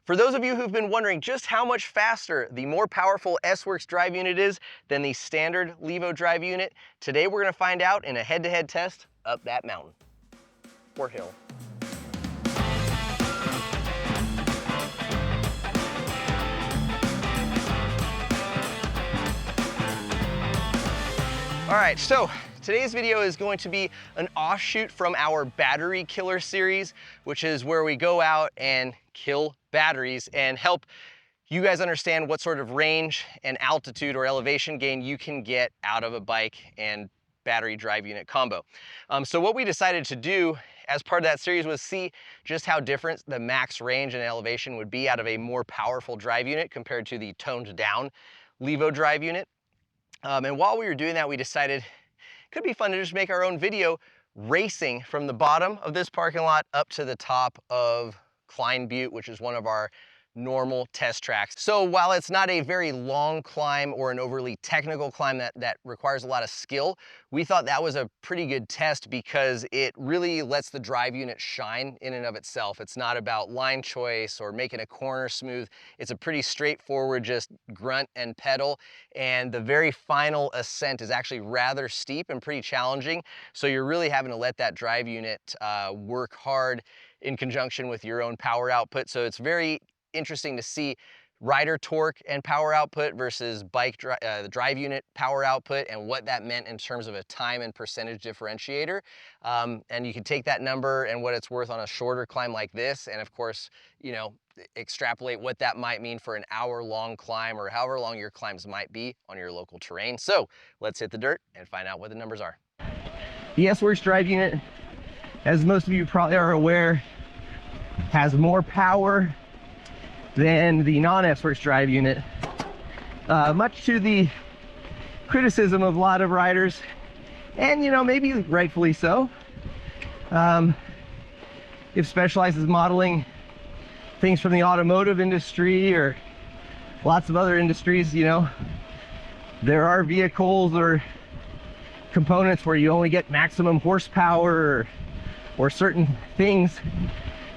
For those of you who've been wondering just how much faster the more powerful S-Works drive unit is than the standard Levo drive unit, today we're going to find out in a head-to-head test up that mountain or hill. All right, so today's video is going to be an offshoot from our battery killer series, which is where we go out and kill batteries and help you guys understand what sort of range and altitude or elevation gain you can get out of a bike and battery drive unit combo. So what we decided to do as part of that series was see just how different the max range and elevation would be out of a more powerful drive unit compared to the toned down Levo drive unit. And while we were doing that, we decided it could be fun to just make our own video racing from the bottom of this parking lot up to the top of Klein Butte, which is one of our normal test tracks. So while it's not a very long climb or an overly technical climb that requires a lot of skill, we thought that was a pretty good test because it really lets the drive unit shine in and of itself. It's not about line choice or making a corner smooth. It's a pretty straightforward, just grunt and pedal. And the very final ascent is actually rather steep and pretty challenging. So you're really having to let that drive unit work hard in conjunction with your own power output. So it's very interesting to see rider torque and power output versus the drive unit power output and what that meant in terms of a time and percentage differentiator. And you can take that number and what it's worth on a shorter climb like this, and of course, you know, extrapolate what that might mean for an hour-long climb or however long your climbs might be on your local terrain. So let's hit the dirt and find out what the numbers are. The S-Works drive unit, as most of you probably are aware, has more power than the non-S-Works drive unit, much to the criticism of a lot of riders, and you know, maybe rightfully so. If Specialized is modeling things from the automotive industry or lots of other industries, you know, there are vehicles or components where you only get maximum horsepower or certain things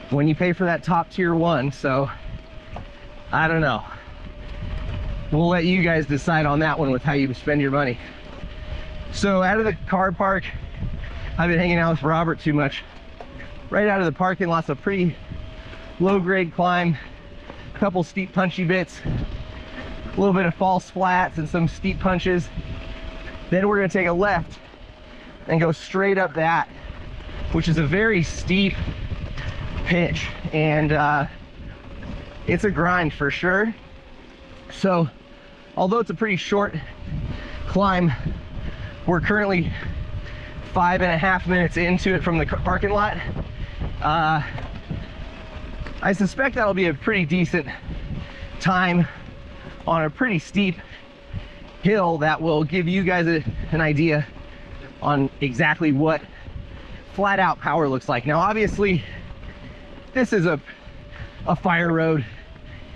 when you pay for that top tier one. So I don't know. We'll let you guys decide on that one with how you spend your money. So out of the car park, I've been hanging out with Robert too much. Right out of the parking lot's a pretty low grade climb, a couple steep punchy bits, a little bit of false flats and some steep punches. Then we're gonna take a left and go straight up that, which is a very steep pitch, and it's a grind for sure. So although it's a pretty short climb, we're currently 5.5 minutes into it from the parking lot. I suspect that'll be a pretty decent time on a pretty steep hill that will give you guys an idea on exactly what flat out power looks like. Now obviously this is a fire road.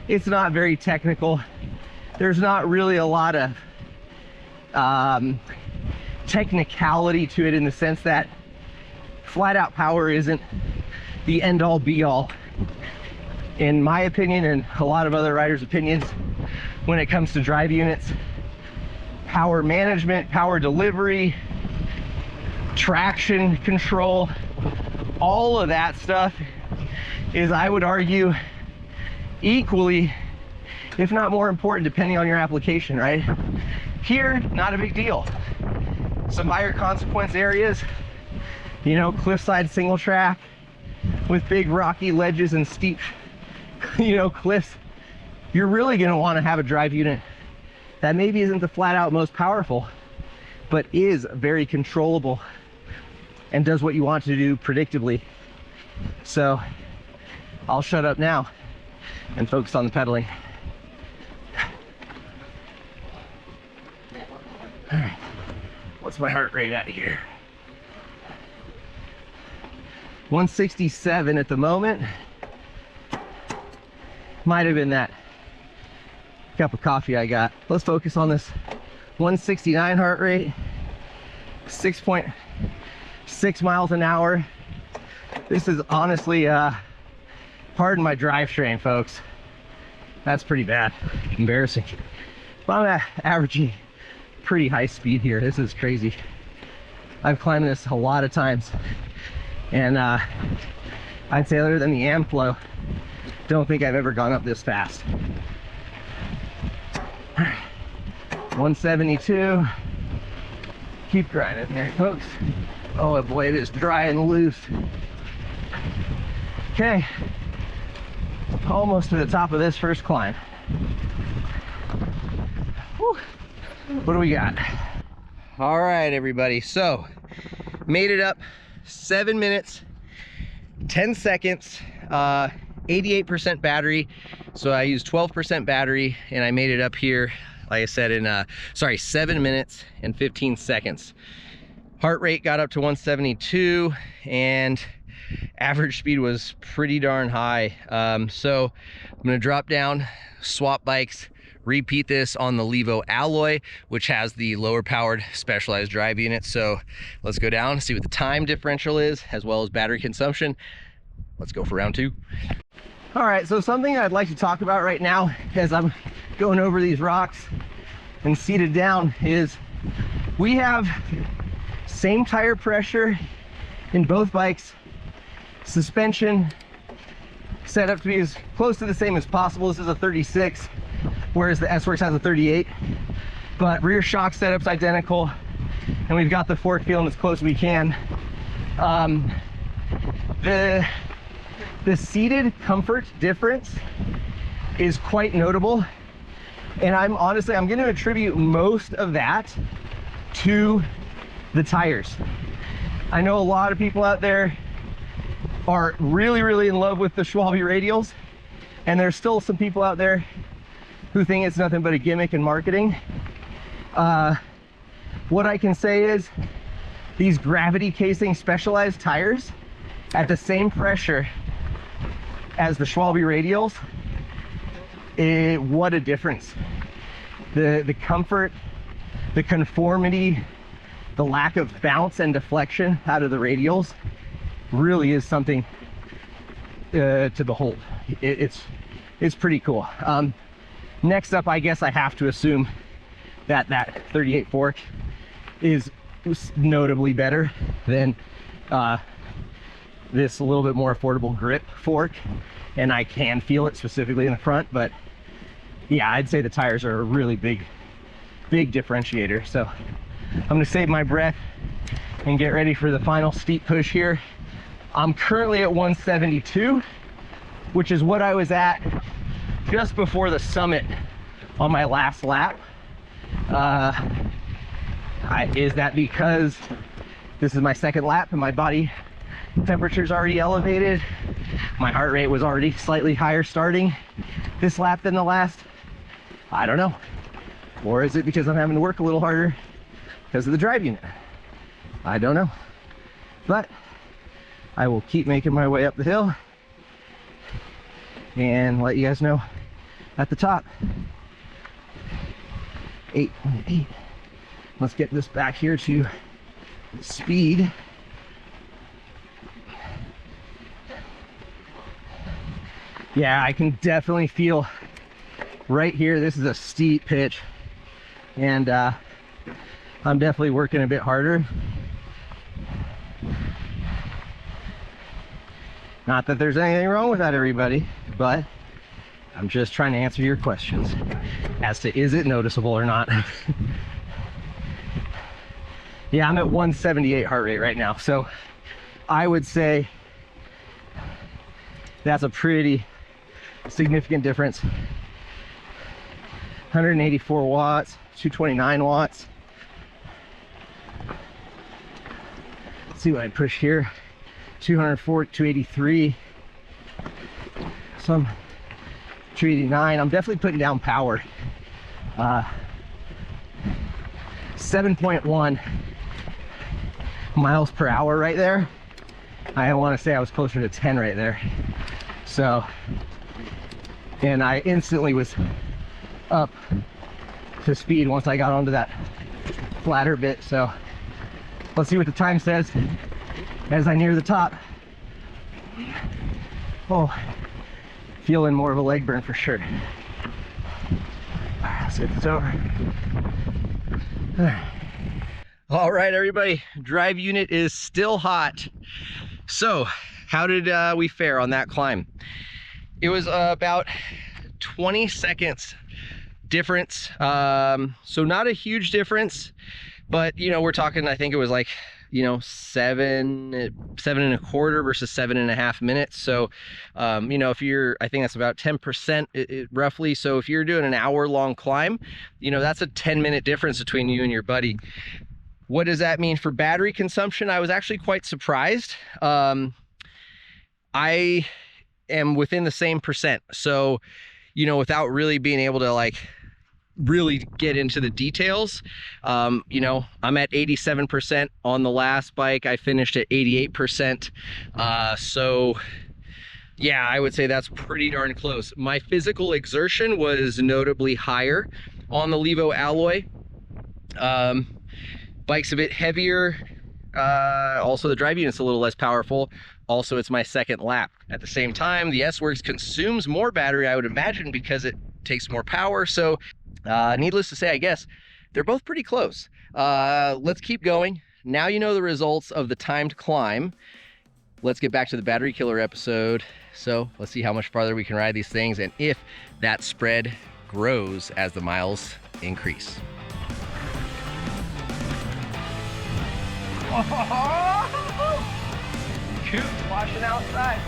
It's not very technical. There's not really a lot of technicality to it, in the sense that flat out power isn't the end all be all, in my opinion and a lot of other riders' opinions, when it comes to drive units. Power management, power delivery, traction control, all of that stuff is, I would argue, equally, if not more important, depending on your application, right? Here, not a big deal. Some higher consequence areas, you know, cliffside single track with big rocky ledges and steep, you know, cliffs, you're really gonna wanna have a drive unit that maybe isn't the flat out most powerful, but is very controllable and does what you want to do predictably. So I'll shut up now and focus on the pedaling. All right, what's my heart rate at here? 167 at the moment. Might have been that cup of coffee I got. Let's focus on this 169 heart rate, 6.6 miles an hour. This is honestly, pardon my drivetrain, folks. That's pretty bad. Embarrassing. But I'm averaging pretty high speed here. This is crazy. I've climbed this a lot of times, and I'd say other than the Amflow, don't think I've ever gone up this fast. 172. Keep grinding there, folks. Oh boy, it is dry and loose. Okay, almost to the top of this first climb. Whew. What do we got? All right, everybody, so made it up 7 minutes 10 seconds, 88% battery, so I used 12% battery, and I made it up here, like I said, in 7 minutes and 15 seconds. Heart rate got up to 172, and average speed was pretty darn high. So I'm gonna drop down, swap bikes, repeat this on the Levo Alloy, which has the lower powered specialized drive unit. So let's go down, see what the time differential is, as well as battery consumption. Let's go for round 2. All right, so something I'd like to talk about right now as I'm going over these rocks and seated down is we have same tire pressure in both bikes, suspension set up to be as close to the same as possible. This is a 36, whereas the S-Works has a 38, but rear shock setup's identical, and we've got the fork feeling as close as we can. The seated comfort difference is quite notable, and I'm going to attribute most of that to the tires. I know a lot of people out there are really in love with the Schwalbe radials, and there's still some people out there who think it's nothing but a gimmick in marketing. What I can say is these gravity casing specialized tires at the same pressure as the Schwalbe radials, what a difference. The comfort, the conformity, the lack of bounce and deflection out of the radials really is something to behold. It's pretty cool. Next up, I guess I have to assume that 38 fork is notably better than this a little bit more affordable grip fork, and I can feel it specifically in the front. But yeah, I'd say the tires are a really big differentiator. So I'm gonna save my breath and get ready for the final steep push here. I'm currently at 172, which is what I was at just before the summit on my last lap. Is that because this is my second lap and my body temperature's already elevated? My heart rate was already slightly higher starting this lap than the last? I don't know. Or is it because I'm having to work a little harder because of the drive unit? I don't know. But I will keep making my way up the hill and let you guys know at the top. 8.8. Let's get this back here to speed. Yeah, I can definitely feel right here. This is a steep pitch, and I'm definitely working a bit harder. Not that there's anything wrong with that, everybody, but I'm just trying to answer your questions as to is it noticeable or not. Yeah, I'm at 178 heart rate right now, so I would say that's a pretty significant difference. 184 watts, 229 watts. Let's see what I push here. 204, 283, some 289. I'm definitely putting down power. 7.1 miles per hour right there. I want to say I was closer to 10 right there. So, and I instantly was up to speed once I got onto that flatter bit. So let's see what the time says as I near the top. Oh, feeling more of a leg burn for sure. Let's get this over. All right, everybody, drive unit is still hot. So how did we fare on that climb? It was about 20 seconds difference. So not a huge difference, but you know, we're talking, I think it was like, you know, 7.25 versus 7.5 minutes. So, you know, if you're, I think that's about 10% roughly. So if you're doing an hour-long climb, you know, that's a 10-minute difference between you and your buddy. What does that mean for battery consumption? I was actually quite surprised. I am within the same percent. So, you know, without really being able to like really get into the details, you know, I'm at 87% on the last bike. I finished at 88%. So yeah, I would say that's pretty darn close. My physical exertion was notably higher on the Levo Alloy. Bike's a bit heavier. Also the drive unit's a little less powerful. Also, it's my second lap. At the same time, the S-Works consumes more battery, I would imagine, because it takes more power. So needless to say, I guess they're both pretty close. Let's keep going. Now you know the results of the timed climb. Let's get back to the battery killer episode. So let's see how much farther we can ride these things and if that spread grows as the miles increase. Coop watching outside.